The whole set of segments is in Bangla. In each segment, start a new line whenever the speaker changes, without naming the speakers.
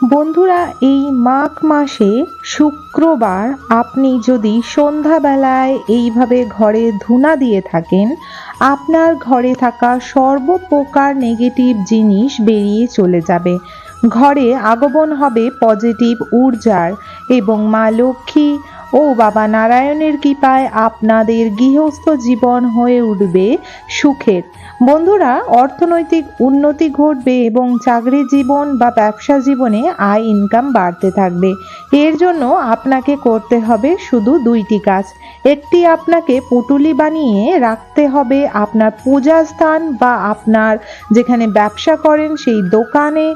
বন্ধুরা, এই মাঘ মাসে শুক্রবার আপনি যদি সন্ধ্যাবেলায় এইভাবে ঘরে ধূনা দিয়ে থাকেন, আপনার ঘরে থাকা সর্বপ্রকার নেগেটিভ জিনিস বেরিয়ে চলে যাবে। ঘরে আগমন হবে পজিটিভ ঊর্জার এবং মা লক্ষ্মী ও বাবা নারায়ণের কৃপায় আপনাদের গৃহস্থ জীবন হয়ে উঠবে সুখের। বন্ধুরা, অর্থনৈতিক উন্নতি ঘটবে এবং চাকরি জীবন বা ব্যবসা জীবনে আয় ইনকাম বাড়তে থাকবে। এর জন্য আপনাকে করতে হবে শুধু দুইটি কাজ। একটি, আপনাকে পুঁটুলি বানিয়ে রাখতে হবে আপনার পূজা স্থান বা আপনার যেখানে ব্যবসা করেন সেই দোকানে,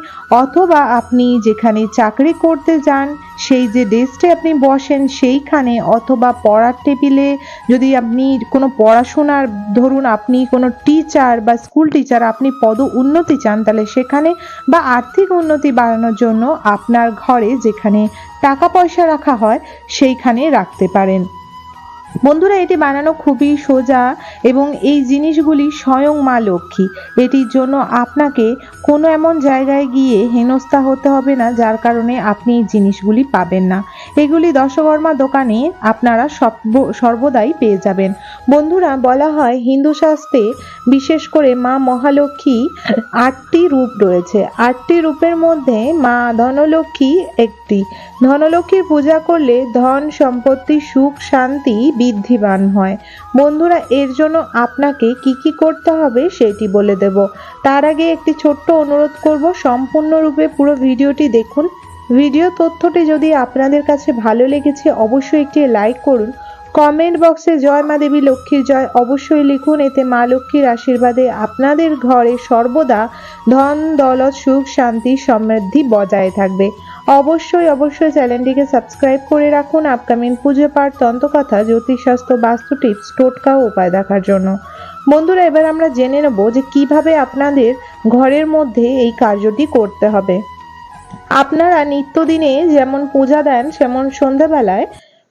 অথবা আপনি যেখানে চাকরি করতে যান সেই যে ডেস্কে আপনি বসেন সেইখানে, অথবা পড়ার টেবিলে যদি আপনি কোনো পড়াশোনার, ধরুন আপনি কোনো টিচার বা স্কুল টিচার, আপনি পদ উন্নতি চান তাহলে সেখানে, বা আর্থিক উন্নতি বাড়ানোর জন্য আপনার ঘরে যেখানে টাকা পয়সা রাখা হয় সেইখানে রাখতে পারেন। বন্ধুরা, এটি বানানো খুবই সোজা এবং এই জিনিসগুলি স্বয়ং মা লক্ষ্মী। এটির জন্য আপনাকে কোনো এমন জায়গায় গিয়ে হেনস্থা হতে হবে না যার কারণে আপনি এই জিনিসগুলি পাবেন না। এগুলি দশকর্মা দোকানে আপনারা সর্বদাই পেয়ে যাবেন। বন্ধুরা, বলা হয় হিন্দু শাস্ত্রে বিশেষ করে মা মহালক্ষ্মী ৮টি রূপ রয়েছে। ৮টি রূপের মধ্যে মা ধনলক্ষ্মী একটি। ধনলক্ষ্মীর পূজা করলে ধন সম্পত্তি সুখ শান্তি বৃদ্ধিমান হয়। বন্ধুরা, এর জন্য আপনাকে কি কি করতে হবে সেটি বলে দেব। তার আগে একটি ছোট্ট অনুরোধ করব, সম্পূর্ণরূপে পুরো ভিডিওটি দেখুন। ভিডিও তথ্যটি যদি আপনাদের কাছে ভালো লেগেছে অবশ্যই একটি লাইক করুন। কমেন্ট বক্সে জয় মা দেবী লক্ষ্মীর জয় অবশ্যই লিখুন। এতে মা লক্ষ্মীর আশীর্বাদে আপনাদের ঘরে সর্বদা ধন দৌলত সুখ শান্তি সমৃদ্ধি বজায় থাকবে। অবশ্যই চ্যানেলটিকে সাবস্ক্রাইব করে রাখুন আপকামিং পুজো পাঠ, তন্ত্রকথা, জ্যোতিষশাস্ত্র, বাস্তু টিপস, টোটকা ও উপায় দেখার জন্য। বন্ধুরা, এবার আমরা জেনে নেব যে কিভাবে আপনাদের ঘরের মধ্যে এই কার্যটি করতে হবে। আপনারা নিত্যদিনে যেমন পূজা দেন সেমন সন্ধ্যাবেলায়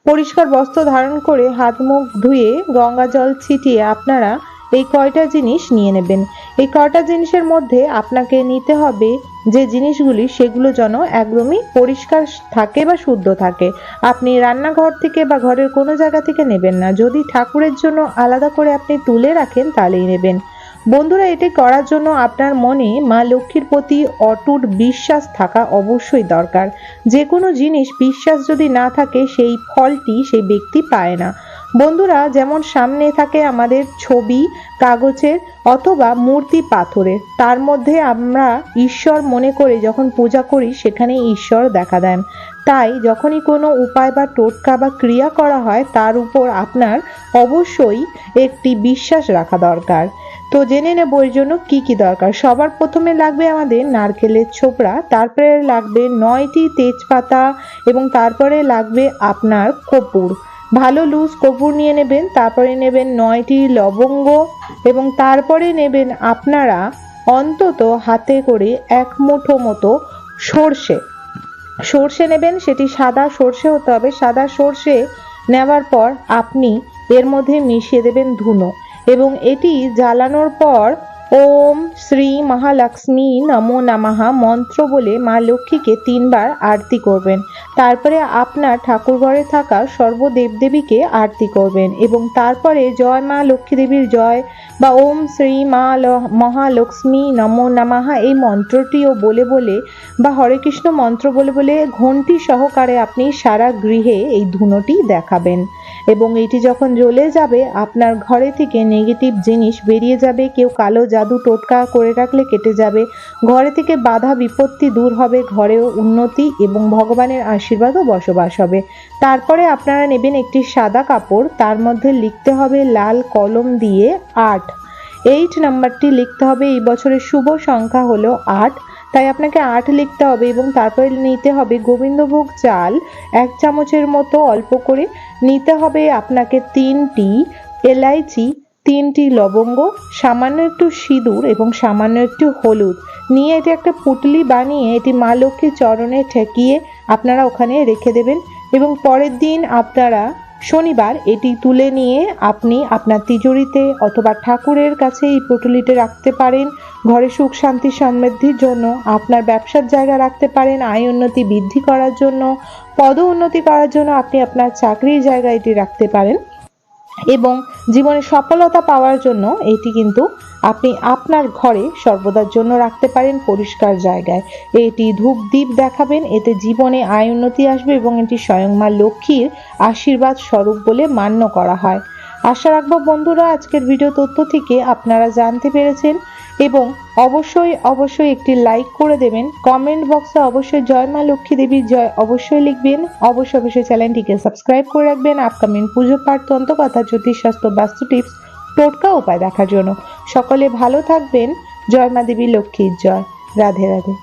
পরিষ্কার বস্ত্র ধারণ করে হাত মুখ ধুয়ে গঙ্গা জল ছিটিয়ে আপনারা এই কয়টা জিনিস নিয়ে নেবেন। এই কয়টা জিনিসের মধ্যে আপনাকে নিতে হবে যে জিনিসগুলি, সেগুলো যেন একদমই পরিষ্কার থাকে বা শুদ্ধ থাকে। আপনি রান্নাঘর থেকে বা ঘরের কোনো জায়গা থেকে নেবেন না। যদি ঠাকুরের জন্য আলাদা করে আপনি তুলে রাখেন তাহলেই নেবেন। বন্ধুরা, এটি করার জন্য আপনার মনে মা লক্ষ্মীর প্রতি অটুট বিশ্বাস থাকা অবশ্যই দরকার। যে কোনো জিনিস বিশ্বাস যদি না থাকে সেই ফলটি সেই ব্যক্তি পায় না। বন্ধুরা, যেমন সামনে থাকে আমাদের ছবি কাগজের অথবা মূর্তি পাথরের, তার মধ্যে আমরা ঈশ্বর মনে করে যখন পূজা করি সেখানে ঈশ্বর দেখা দেন। তাই যখনই কোনো উপায় বা টোটকা বা ক্রিয়া করা হয় তার উপর আপনার অবশ্যই একটি বিশ্বাস রাখা দরকার। তো জেনে নেব এর জন্য কি কি দরকার। সবার প্রথমে লাগবে আমাদের নারকেলের ছোবড়া, তারপরে লাগবে 9টি তেজপাতা এবং তারপরে লাগবে আপনার কর্পূর। ভালো লুজ কর্পূর নিয়ে নেবেন। তারপরে নেবেন 9টি লবঙ্গ এবং তারপরে নেবেন আপনারা অন্তত হাতে করে 1 মুঠো মতো সর্ষে নেবেন। সেটি সাদা সর্ষে হতে হবে। সাদা সর্ষে নেওয়ার পর আপনি এর মধ্যে মিশিয়ে দেবেন ধুনো এবং এটি জ্বালানোর পর ওম শ্রী মহালক্ষ্মী নমো নমঃ মন্ত্র বলে মা লক্ষ্মীকে 3 বার আরতি করবেন। তারপরে আপনার ঠাকুরঘরে থাকা সর্বদেবদেবীকে আরতি করবেন এবং তারপরে জয় মা লক্ষ্মী দেবীর জয় বা ওম শ্রী মহালক্ষ্মী নমো নমঃ এই মন্ত্রটিও বলে বলে বা হরে কৃষ্ণ মন্ত্র বলে বলে ঘণ্টি সহকারে আপনি সারা গৃহে এই ধুনোটি দেখাবেন এবং এটি যখন জ্বলে যাবে আপনার ঘরে থেকে নেগেটিভ জিনিস বেরিয়ে যাবে। কেউ কালো জাদু টোটকা করে রাখলে কেটে যাবে। ঘরে থেকে বাধা বিপত্তি দূর হবে। ঘরেও উন্নতি এবং ভগবানের আশীর্বাদও বসবাস হবে। তারপরে আপনারা নেবেন একটি সাদা কাপড়, তার মধ্যে লিখতে হবে লাল কলম দিয়ে 8 নাম্বারটি লিখতে হবে। এই বছরের শুভ সংখ্যা হলো 8, তাই আপনাকে 8 লিখতে হবে এবং তারপরে নিতে হবে গোবিন্দভোগ চাল 1 চামচের মতো অল্প করে নিতে হবে। আপনাকে 3টি এলাইচি, 3টি লবঙ্গ, সামান্য একটু সিঁদুর এবং সামান্য একটু হলুদ নিয়ে এটি একটা পুঁটলি বানিয়ে এটি মা লক্ষ্মীর চরণে ঠেকিয়ে আপনারা ওখানে রেখে দেবেন এবং পরের দিন আপনারা শনিবার এটি তুলে নিয়ে আপনি আপনার তিজোরিতে অথবা ঠাকুরের কাছে এই পুঁটুলিটি রাখতে পারেন। ঘরে সুখ শান্তি সমৃদ্ধির জন্য, আপনার ব্যবসার জায়গা রাখতে পারেন, আয় উন্নতি বৃদ্ধি করার জন্য, পদ উন্নতি করার জন্য আপনি আপনার চাকরির জায়গা এটি রাখতে পারেন এবং জীবনে সফলতা পাওয়ার জন্য এটি কিন্তু আপনি আপনার ঘরে সর্বদার জন্য রাখতে পারেন পরিষ্কার জায়গায়। এটি ধূপ দ্বীপ দেখাবেন, এতে জীবনে আয় উন্নতি আসবে এবং এটি স্বয়ং মা লক্ষ্মীর আশীর্বাদ স্বরূপ বলে মান্য করা হয়। আশা রাখবো বন্ধুরা আজকের ভিডিও তথ্য থেকে আপনারা জানতে পেরেছেন এবং অবশ্যই একটি লাইক করে দেবেন। কমেন্ট বক্সে অবশ্যই জয় মা লক্ষ্মী দেবীর জয় অবশ্যই লিখবেন। অবশ্যই চ্যানেলটিকে সাবস্ক্রাইব করে রাখবেন আপকামিং পুজো পাঠ, তন্ত্রকথা, জ্যোতিষশাস্ত্র, বাস্তু টিপস, টোটকা উপায় দেখার জন্য। সকলে ভালো থাকবেন। জয় মা দেবী লক্ষ্মীর জয়। রাধে রাধে।